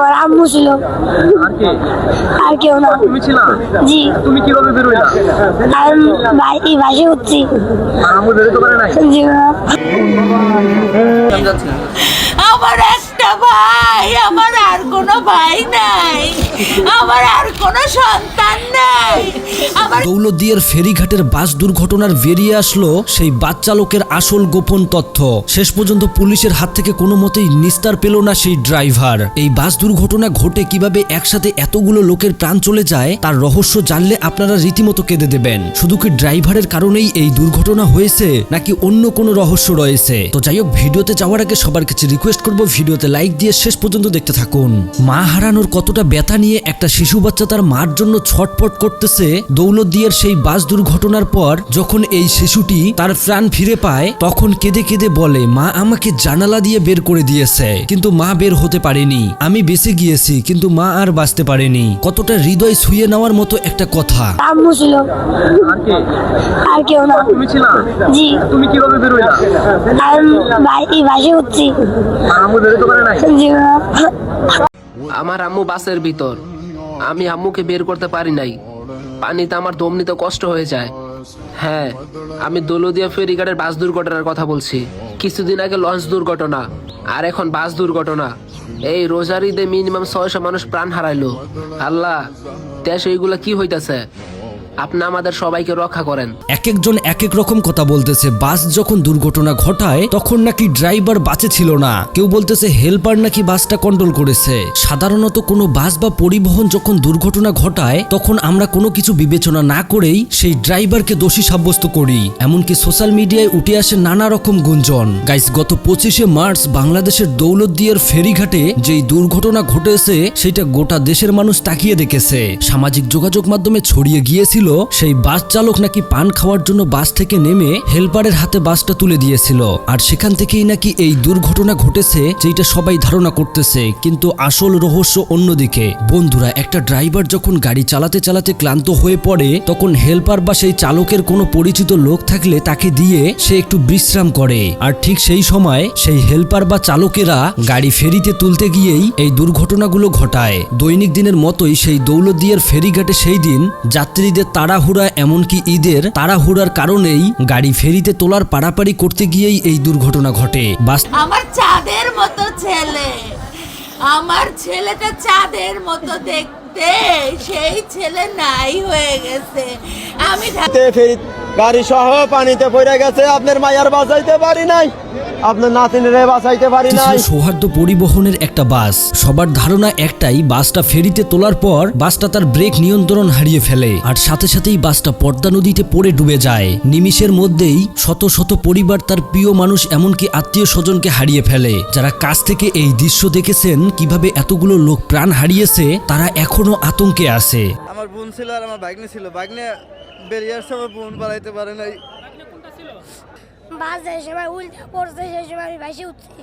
আমার আম্মু ছিল। আর কে? আর কেউ না। তুমি ছিলা? জি। তুমি কিভাবে বের হইলা? আর এই বাসে উঠছি। আর আম্মু বেরোতে পারে নাই? জি না। আমার একটা ভাই, আমার আর কোনো ভাই নাই, আমার আর কোনো সন্তান নাই। আমার দৌলতদিয়ার ফেরিঘাটের বাস দুর্ঘটনার বেরিয়ে আসলো সেই বাস চালকের আসল গোপন তথ্য। শেষ পর্যন্ত পুলিশের হাত থেকে কোনো মতেই নিস্তার পেল না সেই ড্রাইভার। এই বাস দুর্ঘটনা ঘটে কিভাবে একসাথে এতগুলো লোকের প্রাণ চলে যায় তার রহস্য জানলে আপনারা রীতিমতো কেঁদে দেবেন। শুধু কি ড্রাইভারের কারণেই এই দুর্ঘটনা হয়েছে নাকি অন্য কোনো রহস্য রয়েছে? তো যাই হোক, ভিডিওতে যাওয়ার আগে সবার কাছে রিকোয়েস্ট করব ভিডিওতে লাইক দিয়ে শেষ পর্যন্ত দেখতে থাকুন। মা হারানোর কতটা ব্যথা নিয়ে একটা শিশু বাচ্চা তার মার জন্য ছটফট করতেছে দৌলতদিয়ার সেই বাস দুর্ঘটনার পর যখন এই শিশুটি তার প্রাণ ফিরে পায় তখন কেঁদে কেঁদে বলে, মা আমাকে জানালা দিয়ে বের করে দিয়েছে কিন্তু মা বের হতে পারেনি, আমি বেঁচে গিয়েছি কিন্তু মা আর বাঁচতে পারেনি। কতটা হৃদয় ছুঁয়ে নেওয়ার মতো একটা কথা। আম্মু ছিল। আর কে? আর কেউ না। তুমি ছিলা? জি। তুমি কিভাবে বের হইলা? আর এই বাসে উঠছি। আর আম্মু বেরোতে পারে নাই? জি না। আমার আম্মু বাসের ভিতর, আমি আম্মুকে বের করতে পারি নাই। পানিতে আমার দম নিতে কষ্ট হয়ে যায়। হ্যাঁ, আমি দৌলতদিয়া ফেরিঘাটের বাস দুর্ঘটনার কথা বলছি। কিছুদিন আগে লঞ্চ দুর্ঘটনা, আর এখন বাস দুর্ঘটনা। এই রোজার ঈদে মিনিমাম 600 মানুষ প্রাণ হারাইলো। আল্লাহ, দেশ এইগুলা কি হইতাছে? আপনি আমাদের সবাইকে রক্ষা করেন। এক একজন এক এক রকম কথা বলতেছে। বাস যখন দুর্ঘটনা ঘটায় তখন নাকি ড্রাইভার বাসে ছিল না, কেউ বলতেছে হেল্পার নাকি বাসটা কন্ট্রোল করেছে। সাধারণত কোনো বাস বা পরিবহন যখন দুর্ঘটনা ঘটায় তখন আমরা কোনো কিছু বিবেচনা না করেই সেই ড্রাইভারকে দোষী সাব্যস্ত করি। এমনকি সোশ্যাল মিডিয়ায় উঠে আসে নানা রকম গুঞ্জন। গাইস, গত 25শে মার্চ বাংলাদেশের দৌলতদিয়ার ফেরিঘাটে যেই দুর্ঘটনা ঘটেছে সেটা গোটা দেশের মানুষ তাকিয়ে দেখেছে। সামাজিক যোগাযোগ মাধ্যমে ছড়িয়ে গিয়েছিল সেই বাস চালক নাকি পান খাওয়ার জন্য বাস থেকে নেমে হেল্পারের হাতে বাসটা তুলে দিয়েছিল, আর সেখান থেকেই নাকি এই দুর্ঘটনা ঘটেছে যেটা সবাই ধারণা করতেছে। কিন্তু আসল রহস্য অন্যদিকে। বন্ধুরা, একটা ড্রাইভার যখন গাড়ি চালাতে চালাতে ক্লান্ত হয়ে পড়ে তখন হেল্পার বা সেই চালকের কোনো পরিচিত লোক থাকলে তাকে দিয়ে সে একটু বিশ্রাম করে, আর ঠিক সেই সময় সেই হেল্পার বা চালকেরা গাড়ি ফেরিতে তুলতে গিয়েই এই দুর্ঘটনাগুলো ঘটায়। দৈনিক দিনের মতোই সেই দৌলতদিয়ার ফেরিঘাটে সেই দিন যাত্রীদের তাড়াহুড়া, এমনকি ঈদের তাড়াহুড়ার কারণেই গাড়ি ফেরিতে তোলার পারাপারি করতে গিয়েই এই দুর্ঘটনা ঘটে। আমার চাঁদের মতো ছেলে, আমার ছেলেটা চাঁদের মতো দেখতে, সেই ছেলে নাই হয়ে গেছে। আমি ফেরি গাড়ি সহ পানিতে পড়ে গেছে, আপনার মায়ার বাঁচাইতে পারি নাই, আপনার নাতিনের বাঁচাইতে পারি নাই। সৌহার্দ্য পরিবহনের একটা বাস। সবার ধারণা একটাই, বাসটা ফেরিতে তোলার পর বাসটা তার ব্রেক নিয়ন্ত্রণ হারিয়ে ফেলে আর সাথে সাথেই বাসটা পদ্মা নদীতে পড়ে ডুবে যায়। নিমিষের মধ্যেই শত শত পরিবার তার প্রিয় মানুষ এমনকি আত্মীয় স্বজনকে হারিয়ে ফেলে। যারা কাছ থেকে এই দৃশ্য দেখেছেন কিভাবে এতগুলো লোক প্রাণ হারিয়েছে তারা এখনো আতঙ্কে আছে। আমার বোন ছিল আর আমার ভাগ্নে ছিল, ভাগ্নে বেরিয়ে আসছে, আমার বোন পালাইতে পারে নাই। বাস যে সময় উল্টে পড়ছে সেই সময় আমি বাসে উঠছি।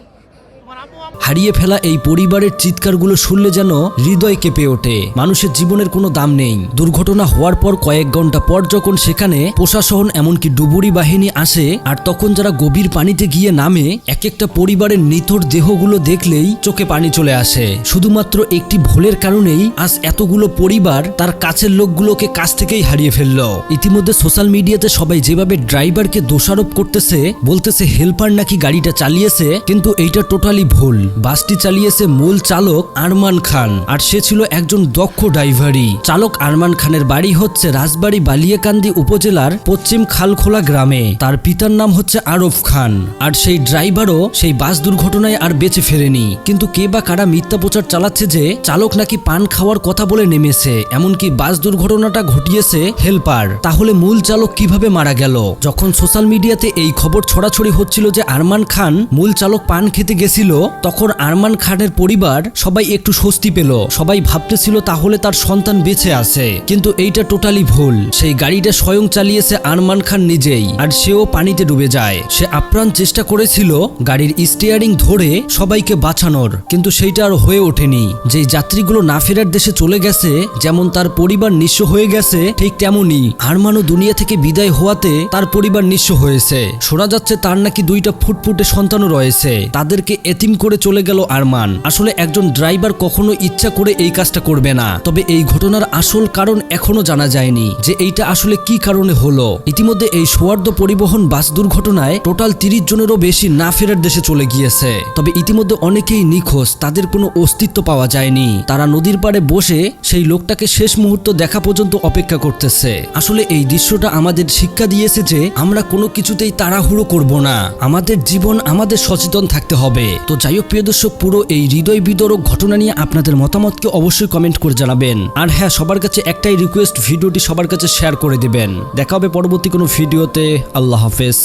হারিয়ে ফেলা এই পরিবারের চিৎকারগুলো শুনলে যেন হৃদয় কেঁপে ওঠে। মানুষের জীবনের কোনো দাম নেই। দুর্ঘটনা হওয়ার পর কয়েক ঘন্টা পর যখন সেখানে প্রশাসন এমনকি ডুবুরি বাহিনী আসে আর তখন যারা গভীর পানিতে গিয়ে নামে, এক একটা পরিবারের নিথর দেহগুলো দেখলেই চোখে পানি চলে আসে। শুধুমাত্র একটি ভুলের কারণেই আজ এতগুলো পরিবার তার কাছের লোকগুলোকে কাছ থেকেই হারিয়ে ফেললো। ইতিমধ্যে সোশ্যাল মিডিয়াতে সবাই যেভাবে ড্রাইভারকে দোষারোপ করতেছে, বলতেছে হেল্পার নাকি গাড়িটা চালিয়েছে, কিন্তু এইটা টোটালি ভুল। বাসটি চালিয়েছে মূল চালক আরমান খান, আর সে ছিল একজন দক্ষ ড্রাইভারই। চালক আরমান খানের বাড়ি হচ্ছে রাজবাড়ী বালিয়াকান্দি উপজেলার পশ্চিম খালখোলা গ্রামে। তার পিতার নাম হচ্ছে আরফ খান, আর সেই ড্রাইভারও সেই বাস দুর্ঘটনায় আর বেঁচে ফেরেনি। কিন্তু কে বা কারা মিথ্যা প্রচার চালাচ্ছে যে চালক নাকি পান খাওয়ার কথা বলে নেমেছে, এমনকি বাস দুর্ঘটনাটা ঘটিয়েছে হেল্পার। তাহলে মূল চালক কিভাবে মারা গেল? যখন সোশ্যাল মিডিয়াতে এই খবর ছড়াছড়ি হচ্ছিল যে আরমান খান মূল চালক পান খেতে গেছিল, তখন আরমান খানের পরিবার সবাই একটু স্বস্তি পেল। সবাই ভাবতেছিল তাহলে তার সন্তান বেঁচে আছে, কিন্তু এইটা টোটালি ভুল। সেই গাড়িটা স্বয়ং চালিয়েছে আরমান খান নিজেই, আর সেও পানিতে ডুবে যায়। সে আপ্রাণ চেষ্টা করেছিল গাড়ির স্টিয়ারিং ধরে সবাইকে বাঁচানোর, কিন্তু সেইটা আর হয়ে ওঠেনি। যে যাত্রীগুলো না ফেরার দেশে চলে গেছে, যেমন তার পরিবার নিঃস্ব হয়ে গেছে, ঠিক তেমনই আরমানও দুনিয়া থেকে বিদায় হওয়াতে তার পরিবার নিঃস্ব হয়েছে। শোনা যাচ্ছে তার নাকি 2টা ফুটফুটে সন্তানও রয়েছে। তাদেরকে এতিম করে চলে গেল আরমান। আসলে একজন ড্রাইভার কখনো ইচ্ছা করে এই কাজটা করবে না। তবে এই ঘটনার আসল কারণ এখনো জানা যায়নি যে এইটা আসলে কি কারণে হলো। ইতিমধ্যে এই সৌহার্দ্য পরিবহন বাস দুর্ঘটনায় টোটাল 30 জনেরও বেশি না ফেরার দেশে চলে গিয়েছে। তবে ইতিমধ্যে অনেকেই নিখোঁজ, তাদের কোনো অস্তিত্ব পাওয়া যায়নি। তারা নদীর পাড়ে বসে সেই লোকটাকে শেষ মুহূর্ত দেখা পর্যন্ত অপেক্ষা করতেছে। আসলে এই দৃশ্যটা আমাদের শিক্ষা দিয়েছে যে আমরা কোনো কিছুতেই তাড়াহুড়ো করব না, আমাদের জীবন আমাদের সচেতন থাকতে হবে। তো যাই হোক প্রিয় দর্শক, পুরো এই হৃদয় বিদারক ঘটনা নিয়ে আপনাদের মতামতকে অবশ্যই কমেন্ট করে জানাবেন। আর হ্যাঁ, সবার কাছে একটাই রিকোয়েস্ট, ভিডিওটি সবার কাছে শেয়ার করে দিবেন। দেখা হবে পরবর্তী কোনো ভিডিওতে। আল্লাহ হাফেজ।